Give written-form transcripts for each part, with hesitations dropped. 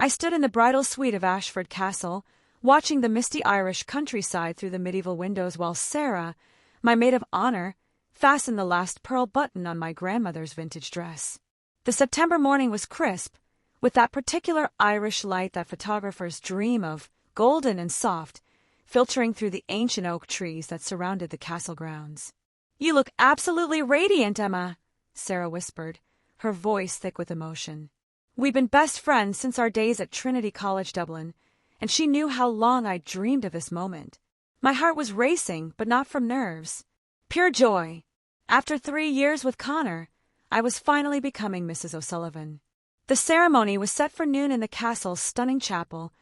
I stood in the bridal suite of Ashford Castle, watching the misty Irish countryside through the medieval windows while Sarah, my maid of honor, fastened the last pearl button on my grandmother's vintage dress. The September morning was crisp, with that particular Irish light that photographers dream of, golden and soft, filtering through the ancient oak trees that surrounded the castle grounds. "You look absolutely radiant, Emma," Sarah whispered, her voice thick with emotion. We'd been best friends since our days at Trinity College, Dublin, and she knew how long I'd dreamed of this moment. My heart was racing, but not from nerves. Pure joy. After 3 years with Connor, I was finally becoming Mrs. O'Sullivan. The ceremony was set for noon in the castle's stunning chapel,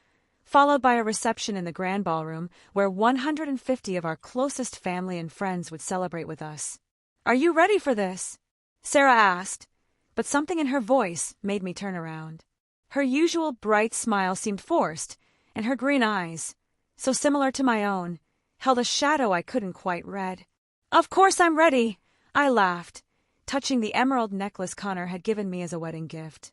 followed by a reception in the grand ballroom where 150 of our closest family and friends would celebrate with us. "Are you ready for this?" Sarah asked, but something in her voice made me turn around. Her usual bright smile seemed forced, and her green eyes, so similar to my own, held a shadow I couldn't quite read. "Of course I'm ready," I laughed, touching the emerald necklace Connor had given me as a wedding gift.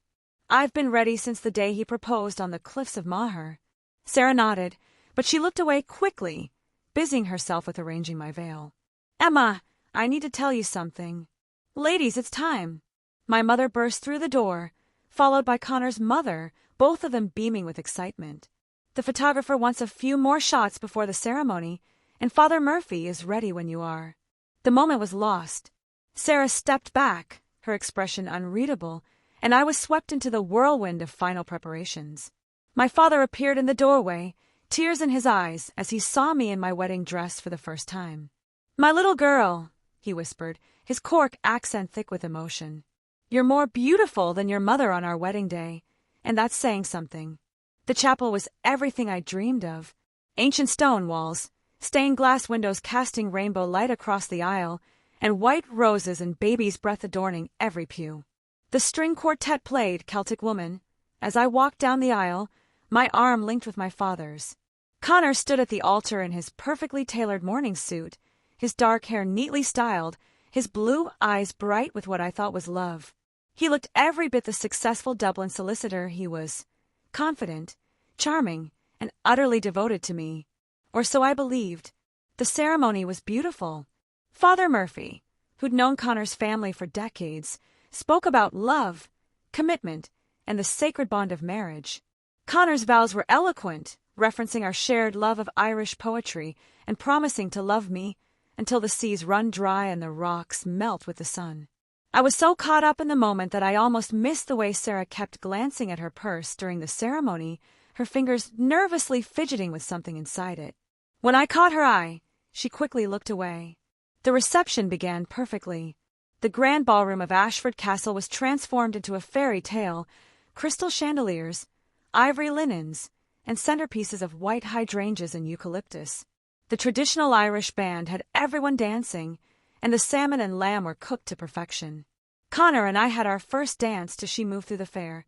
"I've been ready since the day he proposed on the cliffs of Moher." Sarah nodded, but she looked away quickly, busying herself with arranging my veil. "Emma, I need to tell you something." "Ladies, it's time." My mother burst through the door, followed by Connor's mother, both of them beaming with excitement. "The photographer wants a few more shots before the ceremony, and Father Murphy is ready when you are." The moment was lost. Sarah stepped back, her expression unreadable, and I was swept into the whirlwind of final preparations. My father appeared in the doorway, tears in his eyes as he saw me in my wedding dress for the first time. "My little girl," he whispered, his Cork accent thick with emotion. "You're more beautiful than your mother on our wedding day, and that's saying something." The chapel was everything I dreamed of. Ancient stone walls, stained glass windows casting rainbow light across the aisle, and white roses and baby's breath adorning every pew. The string quartet played Celtic Woman. As I walked down the aisle, my arm linked with my father's. Connor stood at the altar in his perfectly tailored morning suit, his dark hair neatly styled, his blue eyes bright with what I thought was love. He looked every bit the successful Dublin solicitor he was, confident, charming, and utterly devoted to me. Or so I believed. The ceremony was beautiful. Father Murphy, who'd known Connor's family for decades, spoke about love, commitment, and the sacred bond of marriage. Connor's vows were eloquent, referencing our shared love of Irish poetry and promising to love me until the seas run dry and the rocks melt with the sun. I was so caught up in the moment that I almost missed the way Sarah kept glancing at her purse during the ceremony, her fingers nervously fidgeting with something inside it. When I caught her eye, she quickly looked away. The reception began perfectly. The grand ballroom of Ashford Castle was transformed into a fairy tale, crystal chandeliers, ivory linens, and centerpieces of white hydrangeas and eucalyptus. The traditional Irish band had everyone dancing, and the salmon and lamb were cooked to perfection. Connor and I had our first dance as she moved through the fair,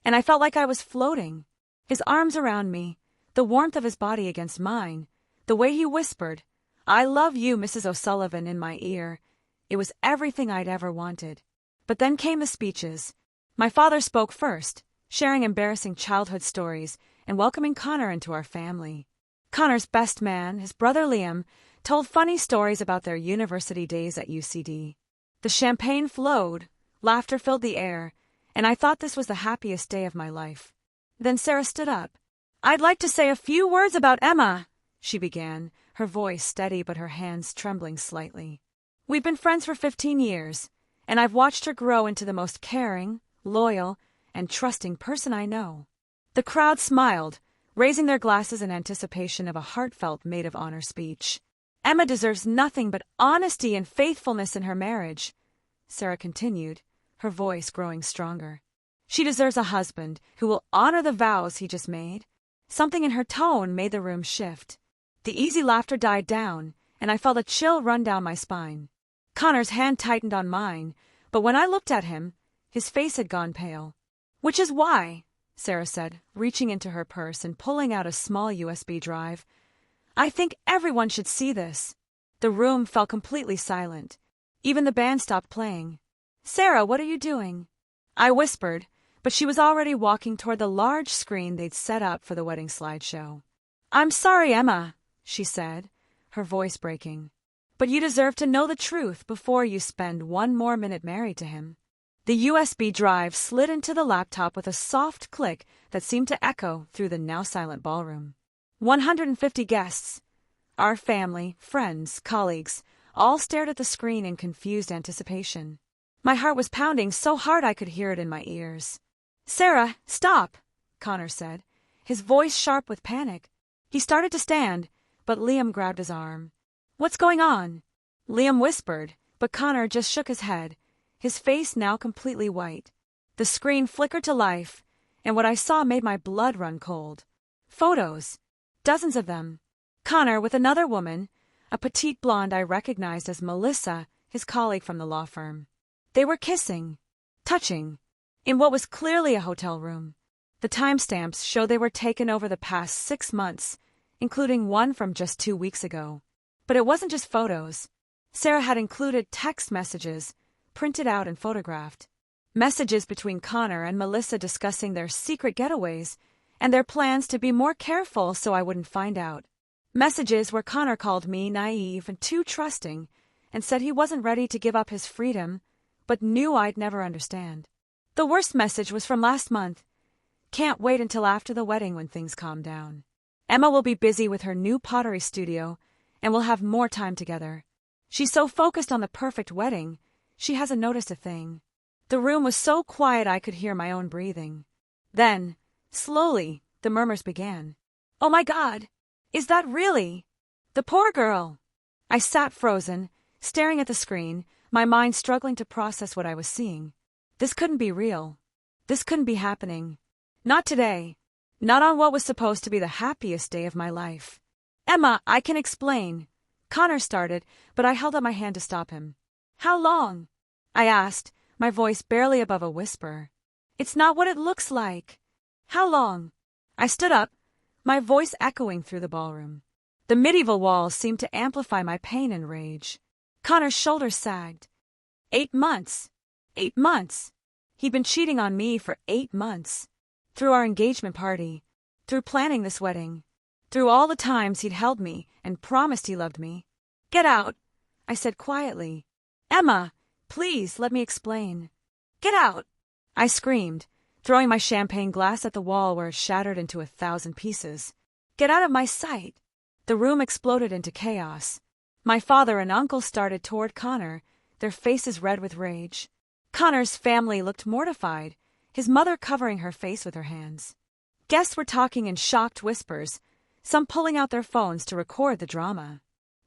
and I felt like I was floating. His arms around me, the warmth of his body against mine, the way he whispered, "I love you, Mrs. O'Sullivan," in my ear. It was everything I'd ever wanted. But then came the speeches. My father spoke first, sharing embarrassing childhood stories and welcoming Connor into our family. Connor's best man, his brother Liam, told funny stories about their university days at UCD. The champagne flowed, laughter filled the air, and I thought this was the happiest day of my life. Then Sarah stood up. "I'd like to say a few words about Emma," she began, her voice steady but her hands trembling slightly. "We've been friends for 15 years, and I've watched her grow into the most caring, loyal, and trusting person I know." The crowd smiled, raising their glasses in anticipation of a heartfelt maid of honor speech. "Emma deserves nothing but honesty and faithfulness in her marriage," Sarah continued, her voice growing stronger. "She deserves a husband who will honor the vows he just made." Something in her tone made the room shift. The easy laughter died down, and I felt a chill run down my spine. Connor's hand tightened on mine, but when I looked at him, his face had gone pale. "Which is why," Sarah said, reaching into her purse and pulling out a small USB drive, "I think everyone should see this." The room fell completely silent. Even the band stopped playing. "Sarah, what are you doing?" I whispered, but she was already walking toward the large screen they'd set up for the wedding slideshow. "I'm sorry, Emma," she said, her voice breaking, "but you deserve to know the truth before you spend one more minute married to him." The USB drive slid into the laptop with a soft click that seemed to echo through the now-silent ballroom. 150 guests, our family, friends, colleagues, all stared at the screen in confused anticipation. My heart was pounding so hard I could hear it in my ears. "Sarah, stop!" Connor said, his voice sharp with panic. He started to stand, but Liam grabbed his arm. "What's going on?" Liam whispered, but Connor just shook his head, his face now completely white. The screen flickered to life, and what I saw made my blood run cold. Photos. Dozens of them. Connor with another woman, a petite blonde I recognized as Melissa, his colleague from the law firm. They were kissing, touching, in what was clearly a hotel room. The timestamps show they were taken over the past 6 months, including one from just 2 weeks ago. But it wasn't just photos. Sarah had included text messages, printed out and photographed. Messages between Connor and Melissa discussing their secret getaways and their plans to be more careful so I wouldn't find out. Messages where Connor called me naive and too trusting and said he wasn't ready to give up his freedom, but knew I'd never understand. The worst message was from last month. "Can't wait until after the wedding when things calm down. Emma will be busy with her new pottery studio and we'll have more time together. She's so focused on the perfect wedding, she hasn't noticed a thing." The room was so quiet I could hear my own breathing. Then, slowly, the murmurs began. "Oh my God! Is that really? The poor girl!" I sat frozen, staring at the screen, my mind struggling to process what I was seeing. This couldn't be real. This couldn't be happening. Not today. Not on what was supposed to be the happiest day of my life. "Emma, I can explain." Connor started, but I held up my hand to stop him. "How long?" I asked, my voice barely above a whisper. "It's not what it looks like." "How long?" I stood up, my voice echoing through the ballroom. The medieval walls seemed to amplify my pain and rage. Connor's shoulders sagged. 8 months. 8 months. He'd been cheating on me for 8 months. Through our engagement party, through planning this wedding, through all the times he'd held me and promised he loved me. "Get out," I said quietly. "Emma, please let me explain." "Get out," I screamed, throwing my champagne glass at the wall where it shattered into 1,000 pieces. "Get out of my sight." The room exploded into chaos. My father and uncle started toward Connor, their faces red with rage. Connor's family looked mortified, his mother covering her face with her hands. Guests were talking in shocked whispers, some pulling out their phones to record the drama.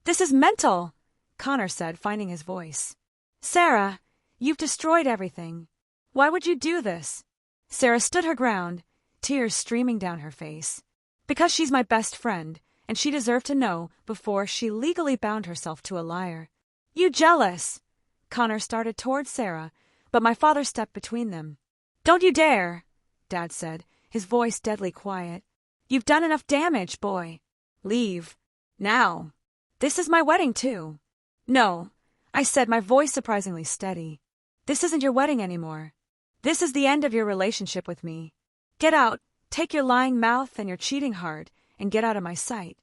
"This is mental," Connor said, finding his voice. "Sarah, you've destroyed everything. Why would you do this?" Sarah stood her ground, tears streaming down her face. "Because she's my best friend, and she deserved to know before she legally bound herself to a liar." "You jealous!" Connor started toward Sarah, but my father stepped between them. "Don't you dare," Dad said, his voice deadly quiet. "You've done enough damage, boy. Leave. Now. This is my wedding, too." "No," I said, my voice surprisingly steady. "This isn't your wedding anymore. This is the end of your relationship with me. Get out, take your lying mouth and your cheating heart, and get out of my sight."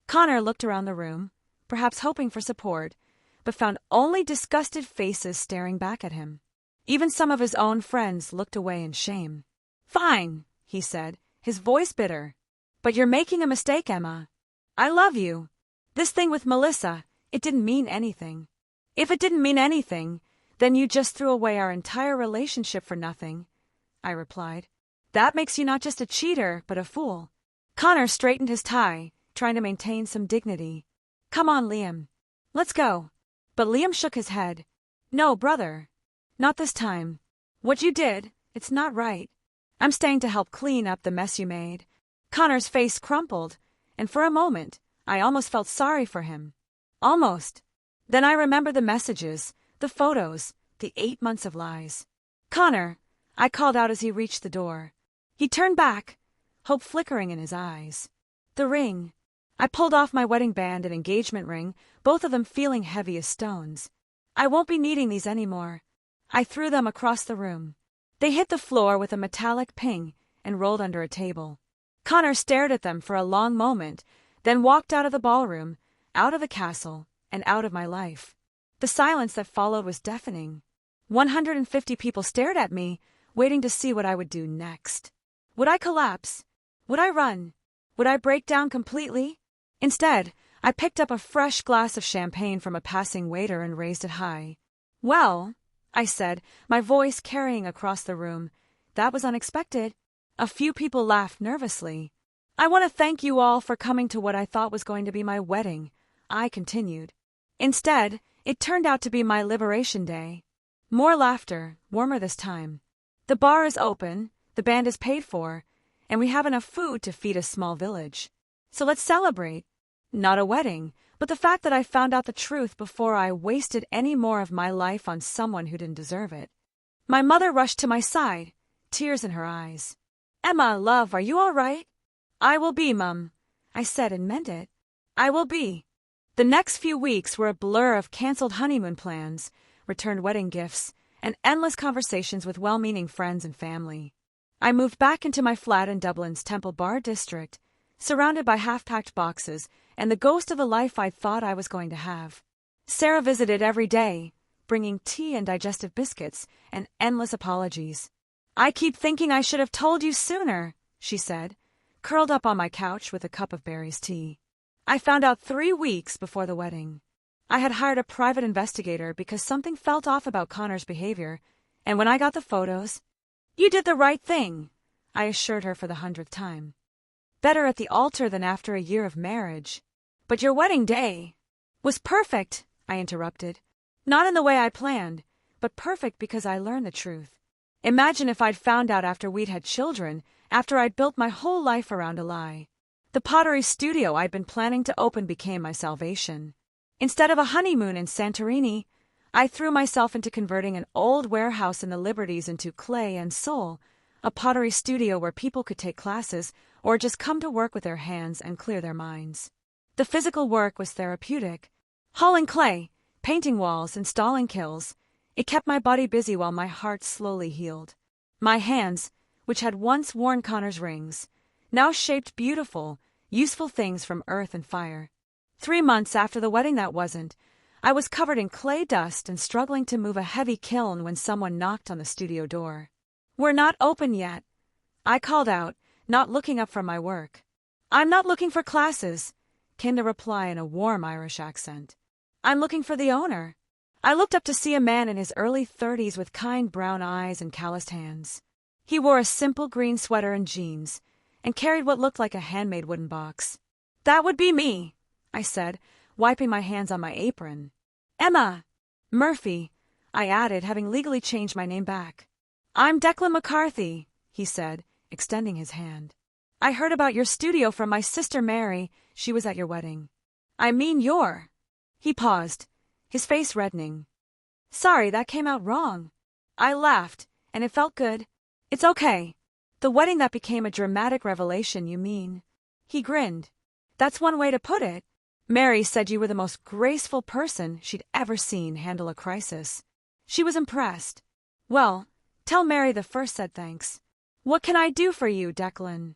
Connor looked around the room, perhaps hoping for support, but found only disgusted faces staring back at him. Even some of his own friends looked away in shame. "Fine," he said, his voice bitter. "But you're making a mistake, Emma. I love you. This thing with Melissa, it didn't mean anything. If it didn't mean anything, then you just threw away our entire relationship for nothing," I replied. "That makes you not just a cheater, but a fool." Connor straightened his tie, trying to maintain some dignity. "Come on, Liam. Let's go." But Liam shook his head. "No, brother. Not this time. What you did, it's not right. I'm staying to help clean up the mess you made." Connor's face crumpled, and for a moment, I almost felt sorry for him. Almost. Then I remembered the messages, the photos, the 8 months of lies. "Connor," I called out as he reached the door. He turned back, hope flickering in his eyes. "The ring." I pulled off my wedding band and engagement ring, both of them feeling heavy as stones. "I won't be needing these anymore." I threw them across the room. They hit the floor with a metallic ping and rolled under a table. Connor stared at them for a long moment, then walked out of the ballroom, out of the castle, and out of my life. The silence that followed was deafening. 150 people stared at me, waiting to see what I would do next. Would I collapse? Would I run? Would I break down completely? Instead, I picked up a fresh glass of champagne from a passing waiter and raised it high. "Well," I said, my voice carrying across the room, "that was unexpected." A few people laughed nervously. "I want to thank you all for coming to what I thought was going to be my wedding," I continued. Instead, it turned out to be my liberation day. More laughter, warmer this time. "The bar is open, the band is paid for, and we have enough food to feed a small village. So let's celebrate. Not a wedding, but the fact that I found out the truth before I wasted any more of my life on someone who didn't deserve it." My mother rushed to my side, tears in her eyes. "Emma, love, are you all right?" "I will be, Mum," I said and meant it. I will be. The next few weeks were a blur of canceled honeymoon plans, returned wedding gifts, and endless conversations with well-meaning friends and family. I moved back into my flat in Dublin's Temple Bar district, surrounded by half-packed boxes and the ghost of the life I'd thought I was going to have. Sarah visited every day, bringing tea and digestive biscuits and endless apologies. "I keep thinking I should have told you sooner," she said, curled up on my couch with a cup of Barry's tea. I found out 3 weeks before the wedding. I had hired a private investigator because something felt off about Connor's behavior, and when I got the photos, "You did the right thing," I assured her for the 100th time. "Better at the altar than after a year of marriage." "But your wedding day was perfect," I interrupted. "Not in the way I planned, but perfect because I learned the truth. Imagine if I'd found out after we'd had children, after I'd built my whole life around a lie. The pottery studio I'd been planning to open became my salvation. Instead of a honeymoon in Santorini, I threw myself into converting an old warehouse in the Liberties into Clay and Soul, a pottery studio where people could take classes or just come to work with their hands and clear their minds. The physical work was therapeutic. Hauling clay, painting walls, installing kilns. It kept my body busy while my heart slowly healed. My hands, which had once worn Connor's rings, now shaped beautiful, useful things from earth and fire. 3 months after the wedding that wasn't, I was covered in clay dust and struggling to move a heavy kiln when someone knocked on the studio door. "We're not open yet," I called out, not looking up from my work. "I'm not looking for classes," came the reply in a warm Irish accent. "I'm looking for the owner." I looked up to see a man in his early 30s with kind brown eyes and calloused hands. He wore a simple green sweater and jeans, and carried what looked like a handmade wooden box. "That would be me," I said, wiping my hands on my apron. "Emma Murphy," I added, having legally changed my name back. "I'm Declan McCarthy," he said, extending his hand. "I heard about your studio from my sister Mary. She was at your wedding." "I mean your." He paused, his face reddening. "Sorry, that came out wrong." I laughed, and it felt good. "It's okay. The wedding that became a dramatic revelation, you mean?" He grinned. "That's one way to put it. Mary said you were the most graceful person she'd ever seen handle a crisis. She was impressed." "Well, tell Mary the first said thanks." "What can I do for you, Declan?"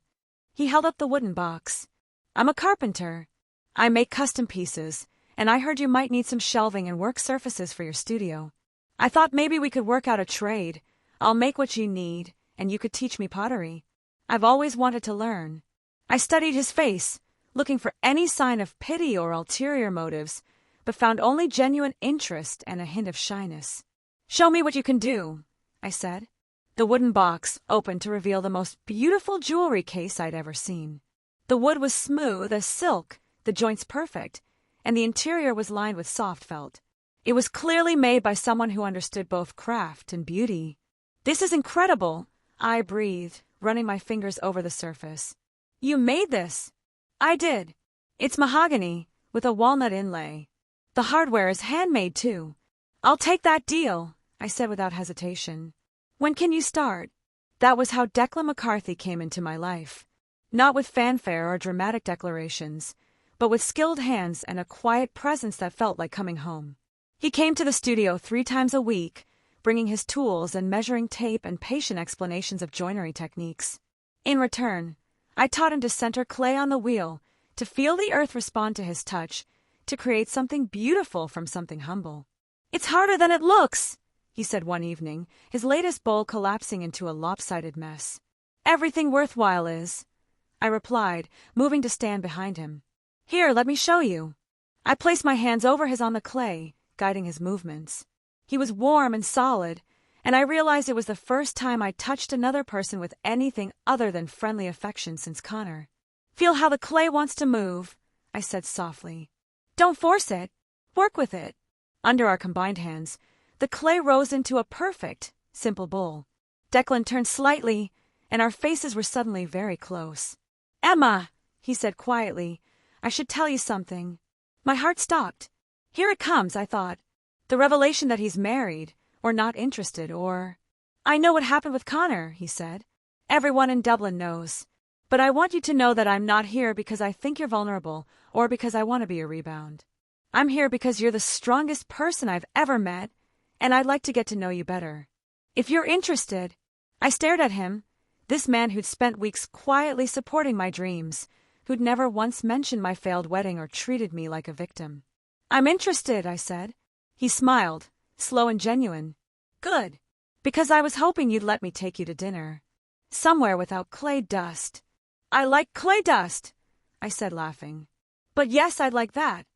He held up the wooden box. "I'm a carpenter. I make custom pieces, and I heard you might need some shelving and work surfaces for your studio. I thought maybe we could work out a trade. I'll make what you need, and you could teach me pottery. I've always wanted to learn." I studied his face, looking for any sign of pity or ulterior motives, but found only genuine interest and a hint of shyness. "Show me what you can do," I said. The wooden box opened to reveal the most beautiful jewelry case I'd ever seen. The wood was smooth as silk, the joints perfect, and the interior was lined with soft felt. It was clearly made by someone who understood both craft and beauty. "This is incredible," I breathed, running my fingers over the surface. "You made this?" "I did. It's mahogany, with a walnut inlay. The hardware is handmade, too." "I'll take that deal," I said without hesitation. "When can you start?" That was how Declan McCarthy came into my life. Not with fanfare or dramatic declarations, but with skilled hands and a quiet presence that felt like coming home. He came to the studio 3 times a week, bringing his tools and measuring tape and patient explanations of joinery techniques. In return, I taught him to center clay on the wheel, to feel the earth respond to his touch, to create something beautiful from something humble. "It's harder than it looks," he said one evening, his latest bowl collapsing into a lopsided mess. "Everything worthwhile is," I replied, moving to stand behind him. "Here, let me show you." I placed my hands over his on the clay, guiding his movements. He was warm and solid, and I realized it was the first time I touched another person with anything other than friendly affection since Connor. "Feel how the clay wants to move," I said softly. "Don't force it. Work with it." Under our combined hands, the clay rose into a perfect, simple bowl. Declan turned slightly, and our faces were suddenly very close. "Emma," he said quietly, "I should tell you something." My heart stopped. Here it comes, I thought. The revelation that he's married, or not interested, or... "I know what happened with Connor," he said. "Everyone in Dublin knows. But I want you to know that I'm not here because I think you're vulnerable, or because I want to be a rebound. I'm here because you're the strongest person I've ever met, and I'd like to get to know you better. If you're interested..." I stared at him, this man who'd spent weeks quietly supporting my dreams, who'd never once mentioned my failed wedding or treated me like a victim. "I'm interested," I said. He smiled, slow and genuine. "Good. Because I was hoping you'd let me take you to dinner. Somewhere without clay dust." "I like clay dust," I said, laughing. "But yes, I'd like that."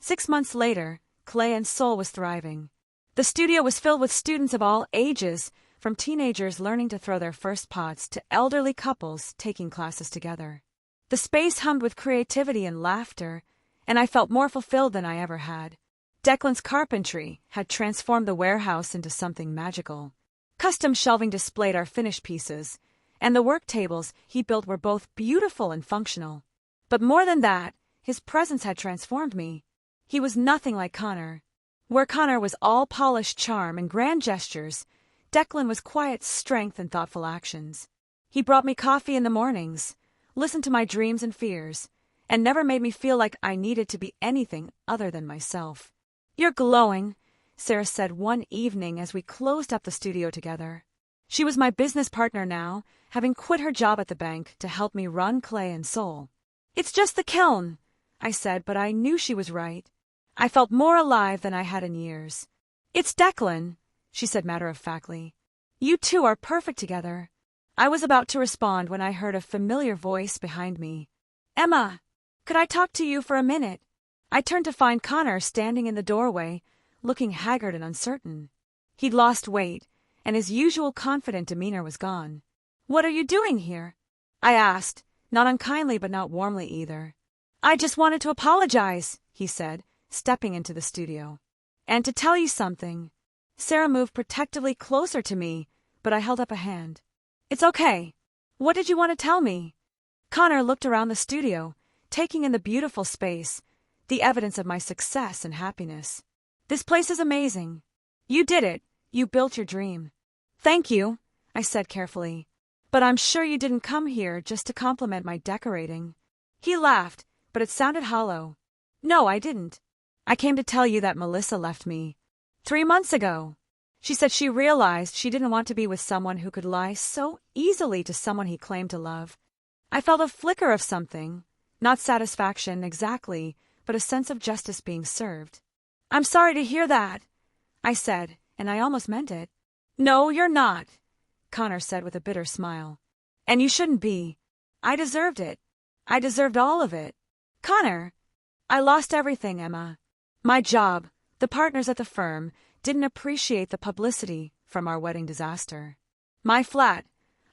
6 months later, Clay and Soul was thriving. The studio was filled with students of all ages, from teenagers learning to throw their first pots to elderly couples taking classes together. The space hummed with creativity and laughter, and I felt more fulfilled than I ever had. Declan's carpentry had transformed the warehouse into something magical. Custom shelving displayed our finished pieces, and the work tables he built were both beautiful and functional. But more than that, his presence had transformed me. He was nothing like Connor. Where Connor was all polished charm and grand gestures, Declan was quiet strength and thoughtful actions. He brought me coffee in the mornings, listened to my dreams and fears, and never made me feel like I needed to be anything other than myself. "You're glowing," Sarah said one evening as we closed up the studio together. She was my business partner now, having quit her job at the bank to help me run Clay and Soul. "It's just the kiln," I said, but I knew she was right. I felt more alive than I had in years. "It's Declan," she said matter-of-factly. "You two are perfect together." I was about to respond when I heard a familiar voice behind me. "Emma, could I talk to you for a minute?" I turned to find Connor standing in the doorway, looking haggard and uncertain. He'd lost weight, and his usual confident demeanor was gone. "What are you doing here?" I asked, not unkindly but not warmly either. "I just wanted to apologize," he said, stepping into the studio. "And to tell you something." Sarah moved protectively closer to me, but I held up a hand. "It's okay. What did you want to tell me?" Connor looked around the studio, taking in the beautiful space, the evidence of my success and happiness. "This place is amazing. You did it. You built your dream." "Thank you," I said carefully. "But I'm sure you didn't come here just to compliment my decorating." He laughed, but it sounded hollow. "No, I didn't. I came to tell you that Melissa left me 3 months ago. She said she realized she didn't want to be with someone who could lie so easily to someone he claimed to love." I felt a flicker of something, not satisfaction exactly, but a sense of justice being served. "I'm sorry to hear that," I said, and I almost meant it. "No, you're not," Connor said with a bitter smile. "And you shouldn't be. I deserved it. I deserved all of it." "Connor, I lost everything, Emma. My job, the partners at the firm, didn't appreciate the publicity from our wedding disaster. My flat,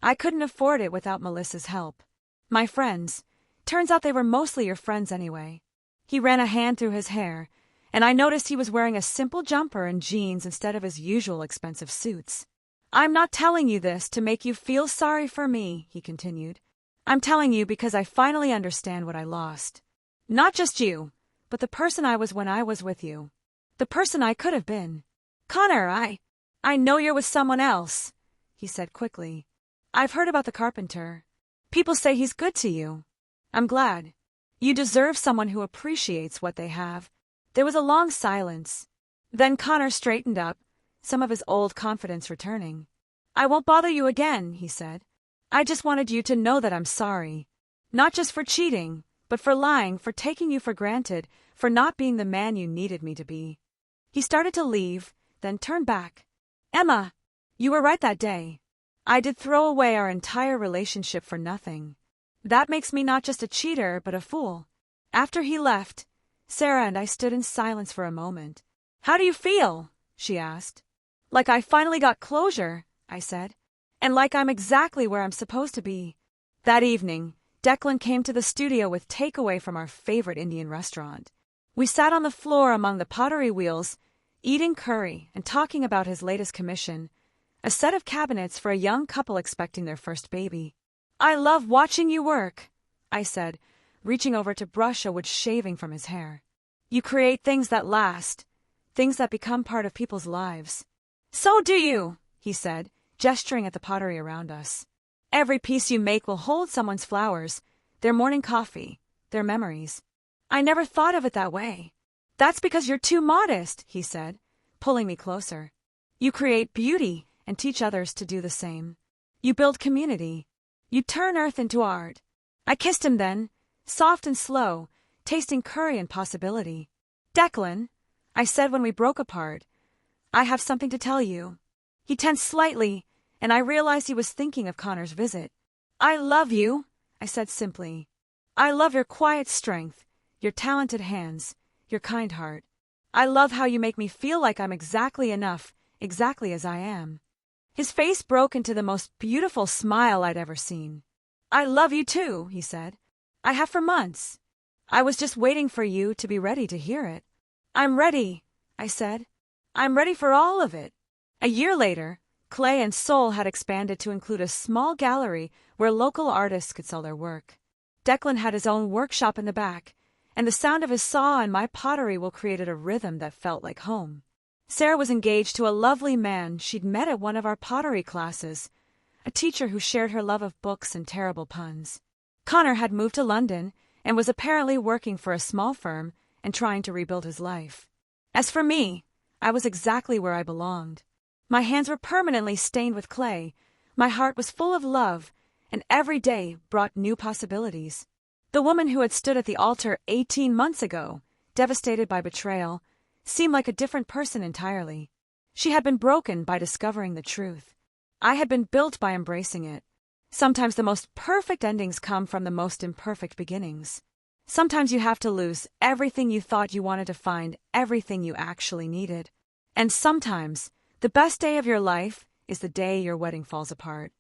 I couldn't afford it without Melissa's help. My friends, turns out they were mostly your friends anyway." He ran a hand through his hair, and I noticed he was wearing a simple jumper and jeans instead of his usual expensive suits. "I'm not telling you this to make you feel sorry for me," he continued. "I'm telling you because I finally understand what I lost. Not just you, but the person I was when I was with you. The person I could have been." "Connor, I know you're with someone else," he said quickly. "I've heard about the carpenter. People say he's good to you. I'm glad. You deserve someone who appreciates what they have." There was a long silence. Then Connor straightened up, some of his old confidence returning. "I won't bother you again," he said. "I just wanted you to know that I'm sorry. Not just for cheating, but for lying, for taking you for granted, for not being the man you needed me to be." He started to leave, then turned back. "Emma, you were right that day. I did throw away our entire relationship for nothing. That makes me not just a cheater, but a fool." After he left, Sarah and I stood in silence for a moment. "How do you feel?" she asked. "Like I finally got closure," I said. "And like I'm exactly where I'm supposed to be." That evening, Declan came to the studio with takeaway from our favorite Indian restaurant. We sat on the floor among the pottery wheels, eating curry and talking about his latest commission, a set of cabinets for a young couple expecting their first baby. "I love watching you work," I said, reaching over to brush a wood shaving from his hair. "You create things that last, things that become part of people's lives." "So do you," he said, gesturing at the pottery around us. "Every piece you make will hold someone's flowers, their morning coffee, their memories." "I never thought of it that way." "That's because you're too modest," he said, pulling me closer. "You create beauty and teach others to do the same. You build community. You turn earth into art." I kissed him then, soft and slow, tasting curry and possibility. "Declan," I said when we broke apart, "I have something to tell you." He tensed slightly, and I realized he was thinking of Connor's visit. "I love you," I said simply. "I love your quiet strength, your talented hands, your kind heart. I love how you make me feel like I'm exactly enough, exactly as I am." His face broke into the most beautiful smile I'd ever seen. "I love you too," he said. "I have for months. I was just waiting for you to be ready to hear it." "I'm ready," I said. "I'm ready for all of it." A year later, Clay and Soul had expanded to include a small gallery where local artists could sell their work. Declan had his own workshop in the back, and the sound of his saw and my pottery wheel created a rhythm that felt like home. Sarah was engaged to a lovely man she'd met at one of our pottery classes, a teacher who shared her love of books and terrible puns. Connor had moved to London and was apparently working for a small firm and trying to rebuild his life. As for me, I was exactly where I belonged. My hands were permanently stained with clay, my heart was full of love, and every day brought new possibilities. The woman who had stood at the altar 18 months ago, devastated by betrayal, seemed like a different person entirely. She had been broken by discovering the truth. I had been built by embracing it. Sometimes the most perfect endings come from the most imperfect beginnings. Sometimes you have to lose everything you thought you wanted to find everything you actually needed. And sometimes the best day of your life is the day your wedding falls apart.